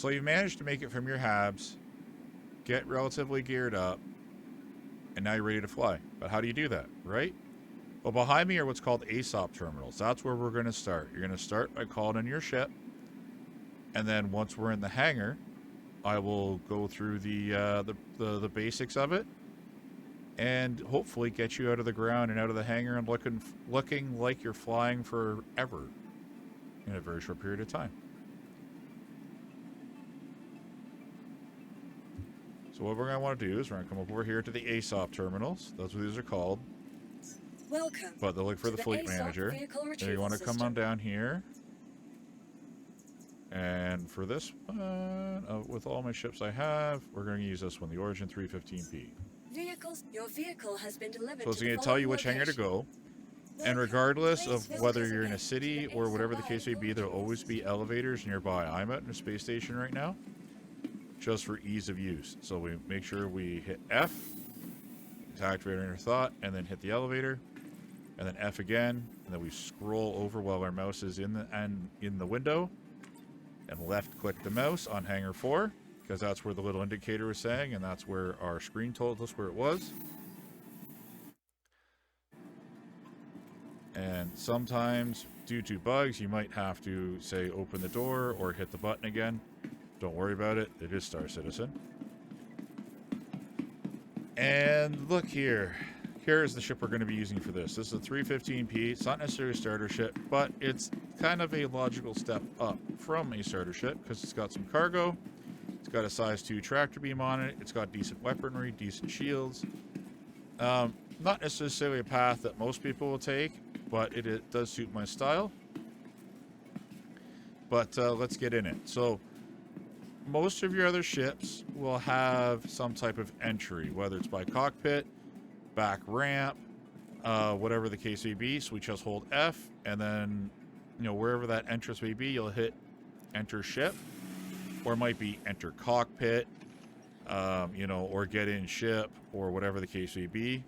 So you've managed to make it from your habs, get relatively geared up, and now you're ready to fly. But how do you do that, right? Well, behind me are what's called ASOP terminals. That's where we're going to start. You're going to start by calling in your ship, and then once we're in the hangar, I will go through the basics of it, and hopefully get you out of the ground and out of the hangar and looking like you're flying forever in a very short period of time. So what we're going to want to do is we're going to come over here to the ASOP terminals. That's what these are called. Welcome. But they'll look for the fleet manager. And you want to come on down here. And for this one, with all my ships I have, we're going to use this one, the Origin 315P. Your vehicle has been delivered. So it's going to tell you which hangar to go. And regardless of whether you're in a city or whatever the case may be, there'll always be elevators nearby. I'm out in a space station right now, just for ease of use. So we make sure we hit F, activate our inner thought, and then hit the elevator, and then F again, and then we scroll over while our mouse is in the window, and left click the mouse on hangar 4, because that's where the little indicator was saying, and that's where our screen told us where it was. And sometimes, due to bugs, you might have to say open the door or hit the button again. Don't worry about it. It is Star Citizen. And look here. Here's the ship we're going to be using for this. This is a 315P. It's not necessarily a starter ship, but it's kind of a logical step up from a starter ship because it's got some cargo. It's got a size 2 tractor beam on it. It's got decent weaponry, decent shields. Not necessarily a path that most people will take, but it does suit my style. But let's get in it. So most of your other ships will have some type of entry, whether it's by cockpit, back ramp, whatever the case may be. So we just hold F, and then, wherever that entrance may be, you'll hit enter ship, or it might be enter cockpit, or get in ship, or whatever the case may be.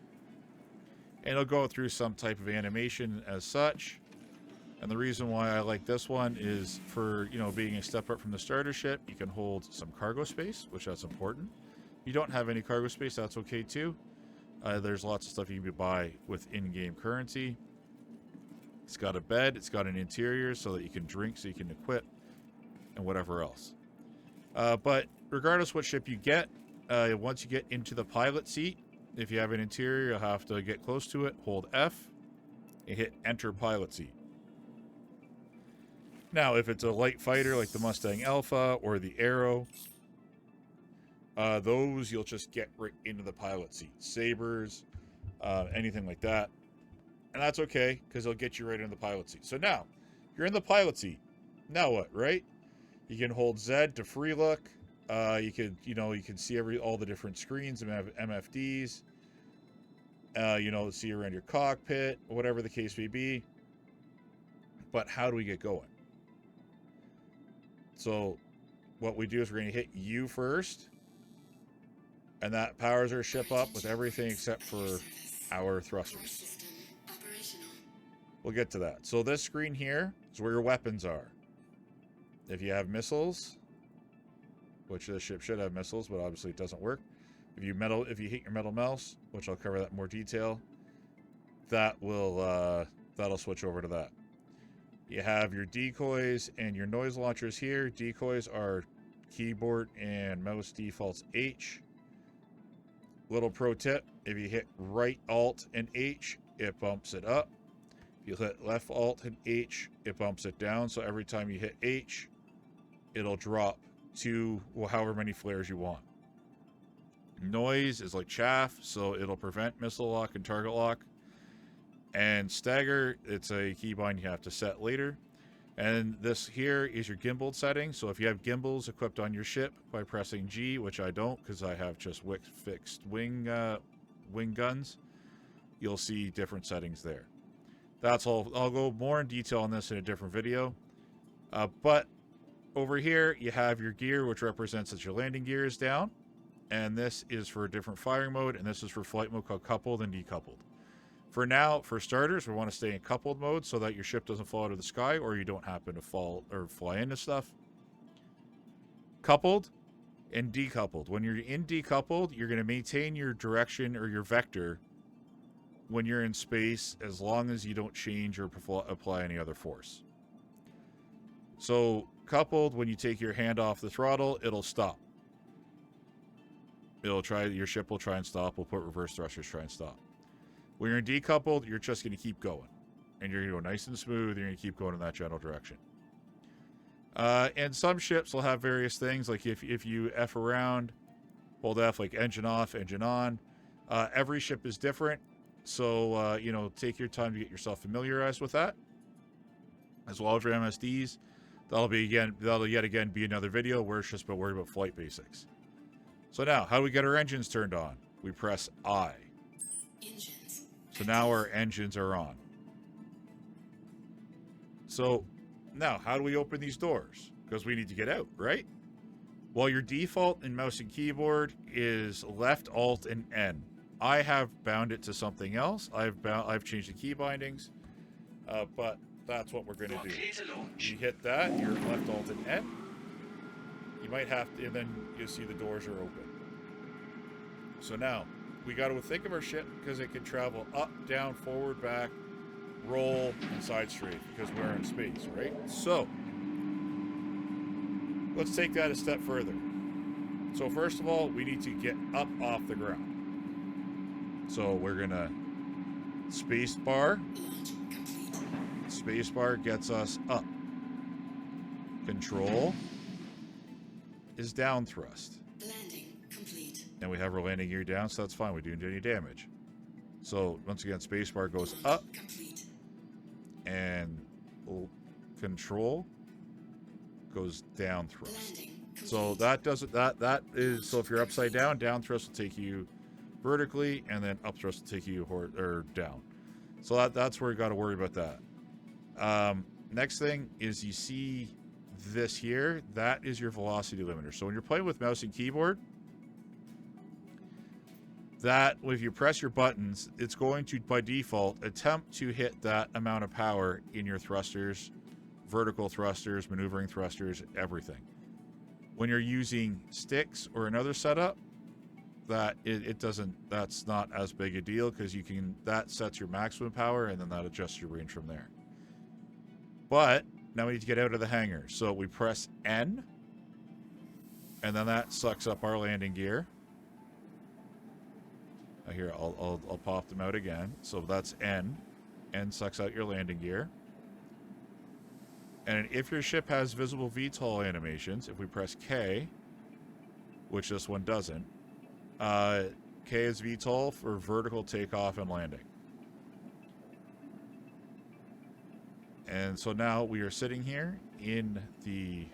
And it'll go through some type of animation as such. And the reason why I like this one is for, being a step up from the starter ship, you can hold some cargo space, which that's important. If you don't have any cargo space, that's okay too. There's lots of stuff you can buy with in-game currency. It's got a bed, it's got an interior so that you can drink, so you can equip, and whatever else. But regardless what ship you get, once you get into the pilot seat, if you have an interior, you'll have to get close to it, hold F, and hit enter pilot seat. Now, if it's a light fighter like the Mustang Alpha or the Arrow, those you'll just get right into the pilot seat. Sabres, anything like that. And that's okay, because they'll get you right into the pilot seat. So now, you're in the pilot seat. Now what, right? You can hold Z to free look. You can see all the different screens and MFDs. See around your cockpit, whatever the case may be. But how do we get going? So what we do is we're going to hit U first, and that powers our ship up with everything except for our thrusters. We'll get to that. So this screen here is where your weapons are. If you have missiles, which this ship should have missiles, but obviously it doesn't work. If you hit your metal mouse, which I'll cover that in more detail, that'll switch over to that. You have your decoys and your noise launchers here. Decoys are keyboard and mouse defaults H. Little pro tip, if you hit right Alt and H, it bumps it up. If you hit left Alt and H, it bumps it down. So every time you hit H, it'll drop to however many flares you want. Noise is like chaff, so it'll prevent missile lock and target lock. And stagger, it's a keybind you have to set later. And this here is your gimbal setting. So if you have gimbals equipped on your ship by pressing G, which I don't because I have just fixed wing guns, you'll see different settings there. That's all. I'll go more in detail on this in a different video. But over here, you have your gear, which represents that your landing gear is down. And this is for a different firing mode, and this is for flight mode called coupled and decoupled. For now, for starters, we want to stay in coupled mode so that your ship doesn't fall out of the sky or you don't happen to fall or fly into stuff. coupled and decoupled. When you're in decoupled, you're going to maintain your direction or your vector when you're in space, as long as you don't change or apply any other force. So coupled, when you take your hand off the throttle, it'll stop. Your ship will try and stop. We'll put reverse thrusters, try and stop. When you're in decoupled, you're just going to keep going. And you're going to go nice and smooth. You're going to keep going in that general direction. And some ships will have various things, like if you F around, hold F, like engine off, engine on. Every ship is different. So, take your time to get yourself familiarized with that. As well as your MSDs. That'll yet again be another video where it's just worried about flight basics. So now, how do we get our engines turned on? We press I. Engines. So now our engines are on. So now, how do we open these doors? Because we need to get out, right? Well, your default in mouse and keyboard is left, alt, and N. I have bound it to something else. I've changed the key bindings, but that's what we're going to do. You hit that, you're left, alt, and N. You might have to, and then you'll see the doors are open. So now, we got to think of our ship because it can travel up, down, forward, back, roll, and side straight because we're in space, right? So, let's take that a step further. So first of all, we need to get up off the ground. So we're gonna space bar. Space bar gets us up. Control is down thrust. Landing complete. And we have our landing gear down, so that's fine. We don't do any damage. So once again, space bar goes up. Complete. And control goes down thrust. So that does it. That is, so if you're upside down, down thrust will take you vertically, and then up thrust will take you or down. So that's where you got to worry about that. Next thing is you see this here. That is your velocity limiter. So when you're playing with mouse and keyboard, that if you press your buttons, it's going to, by default, attempt to hit that amount of power in your thrusters, vertical thrusters, maneuvering thrusters, everything. When you're using sticks or another setup, that it doesn't, that's not as big a deal because you can, that sets your maximum power and then that adjusts your range from there. But now we need to get out of the hangar. So we press N, and then that sucks up our landing gear. Here, I'll pop them out again. So that's N. N sucks out your landing gear. And if your ship has visible VTOL animations, if we press K, which this one doesn't, K is VTOL for vertical takeoff and landing. And so now we are sitting here in the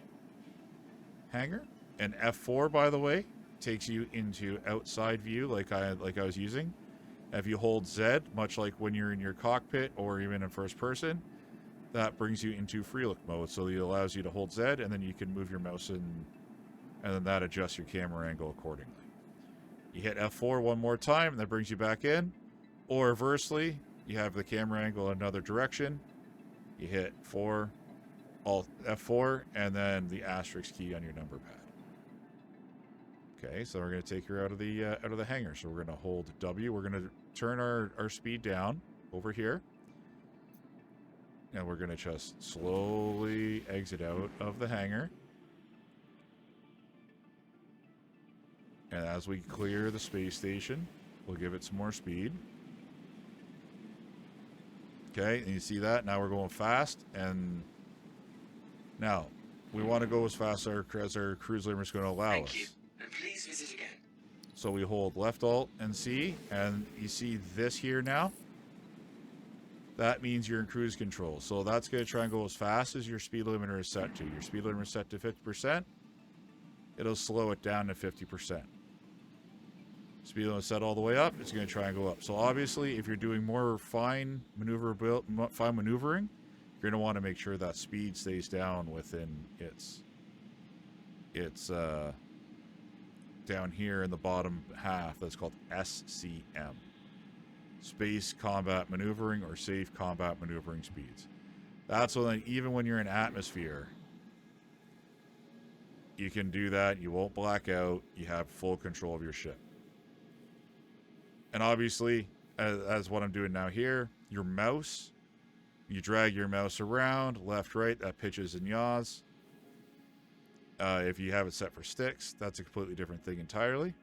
hangar. And F4, by the way, takes you into outside view like I was using. If you hold Z, much like when you're in your cockpit or even in first person, that brings you into free look mode. So it allows you to hold Z, and then you can move your mouse and then that adjusts your camera angle accordingly. You hit F4 one more time, and that brings you back in. Or reversely, you have the camera angle in another direction. You hit Alt F4, and then the asterisk key on your number pad. Okay, so we're going to take her out of the hangar. So we're going to hold W. We're going to turn our speed down over here. And we're going to just slowly exit out of the hangar. And as we clear the space station, we'll give it some more speed. Okay, and you see that? Now we're going fast. And now we want to go as fast as our cruise limit is going to allow us. And please visit again. So we hold left alt and C, and you see this here now. That means you're in cruise control. So that's going to try and go as fast as your speed limiter is set to. Your speed limiter is set to 50%. It'll slow it down to 50%. Speed limit set all the way up, it's going to try and go up. So obviously, if you're doing more fine maneuvering, you're going to want to make sure that speed stays down within its down here in the bottom half. That's called SCM. Space Combat Maneuvering or Safe Combat Maneuvering Speeds. That's when, even when you're in atmosphere, you can do that. You won't black out. You have full control of your ship. And obviously, as what I'm doing now here, your mouse, you drag your mouse around, left, right, that pitches and yaws. If you have it set for sticks, that's a completely different thing entirely.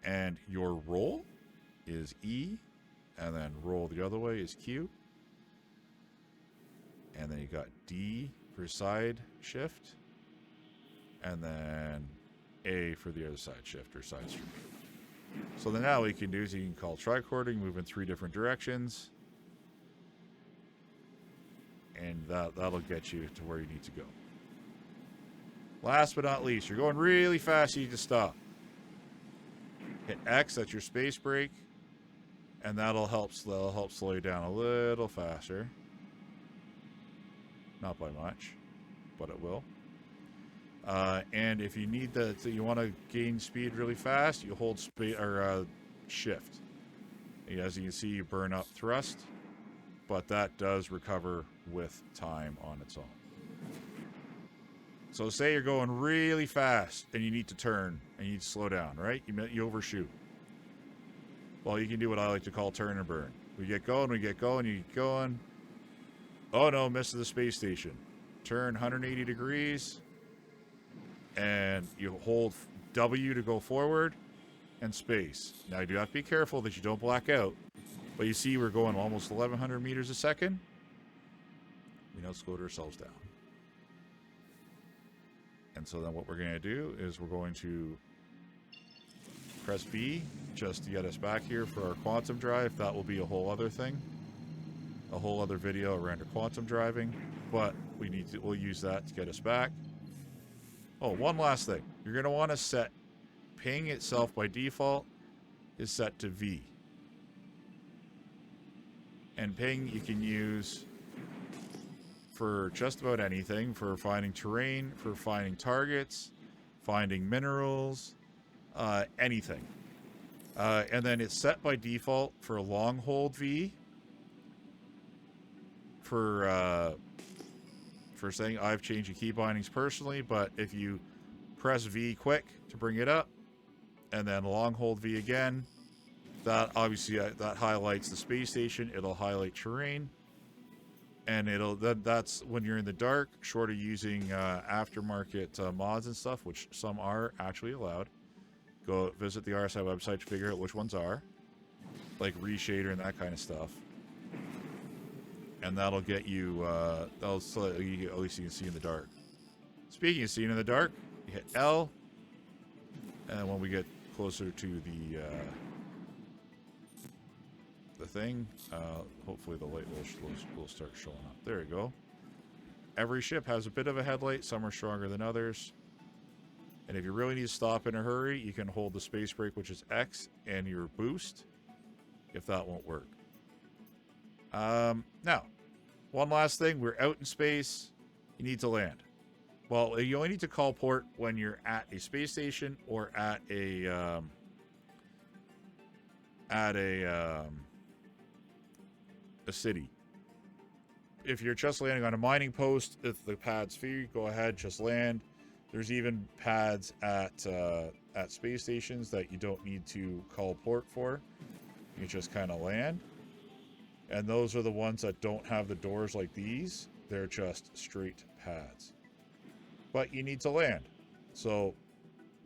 And your roll is E, and then roll the other way is Q. And then you got D for side shift, and then A for the other side shift or side stream. So then now what you can do is you can call tricording, move in 3 different directions, and that'll get you to where you need to go. Last but not least, you're going really fast, you need to stop. Hit X, that's your space brake, and that'll help slow you down a little faster. Not by much, but it will. And if you need you want to gain speed really fast, you hold shift. As you can see, you burn up thrust, but that does recover with time on its own. So say you're going really fast and you need to turn and you need to slow down, right? You overshoot. Well, you can do what I like to call turn and burn. We get going, you get going. Oh no, missed the space station. Turn 180 degrees and you hold W to go forward and space. Now you do have to be careful that you don't black out. But you see we're going almost 1,100 meters a second. We now slowed ourselves down. And so then what we're going to do is we're going to press B just to get us back here for our quantum drive. That will be a whole other thing. A whole other video around our quantum driving. But we'll use that to get us back. Oh, one last thing. You're going to want to set ping itself by default is set to V. And ping you can use for just about anything, for finding terrain, for finding targets, finding minerals, anything. And then it's set by default for long hold V. For saying I've changed the key bindings personally, but if you press V quick to bring it up, and then long hold V again, that obviously that highlights the space station. It'll highlight terrain. And that's when you're in the dark, short of using aftermarket mods and stuff, which some are actually allowed. Go visit the RSI website to figure out which ones are, like reshader and that kind of stuff. And that'll get you, at least you can see in the dark. Speaking of seeing in the dark, you hit L, and when we get closer to the thing, hopefully the light will start showing up. There you go. Every ship has a bit of a headlight. Some are stronger than others. And if you really need to stop in a hurry, you can hold the space brake, which is X, and your boost, if that won't work. Now, one last thing. We're out in space. You need to land. Well, you only need to call port when you're at a space station or at a city. If you're just landing on a mining post, if the pad's free, go ahead, just land. There's even pads at space stations that you don't need to call port for. You just kind of land. And those are the ones that don't have the doors like these. They're just straight pads. But you need to land. So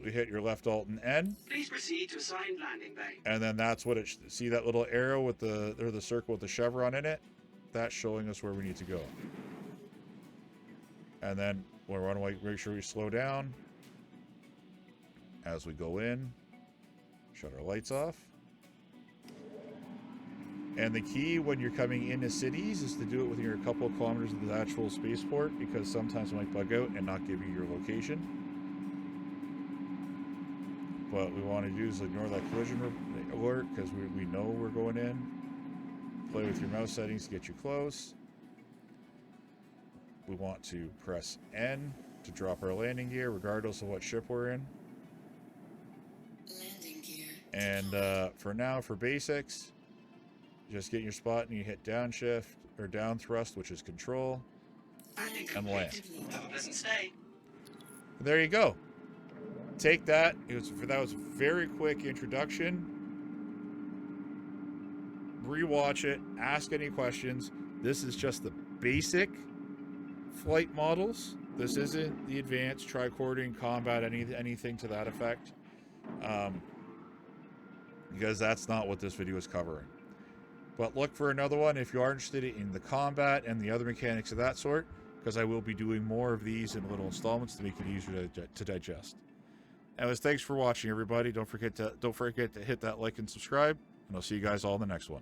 we hit your left alt and N. Please proceed to assigned landing bay. And then that's what see that little arrow with the circle with the chevron in it? That's showing us where we need to go. And then we want to make sure we slow down as we go in. Shut our lights off. And the key when you're coming into cities is to do it within a couple of kilometers of the actual spaceport, because sometimes it might bug out and not give you your location. What we want to do is ignore that collision alert, because we know we're going in. Play with your mouse settings to get you close. We want to press N to drop our landing gear, regardless of what ship we're in. Landing gear. And for now, for basics, just get your spot and you hit downshift or down thrust, which is control, and land. Have a pleasant stay. There you go. Take that. That was a very quick introduction. Rewatch it. Ask any questions. This is just the basic flight models. This isn't the advanced tricording combat, anything to that effect, because that's not what this video is covering. But look for another one if you are interested in the combat and the other mechanics of that sort, because I will be doing more of these in little installments to make it easier to digest. Anyways, thanks for watching, everybody. Don't forget to hit that like and subscribe, and I'll see you guys all in the next one.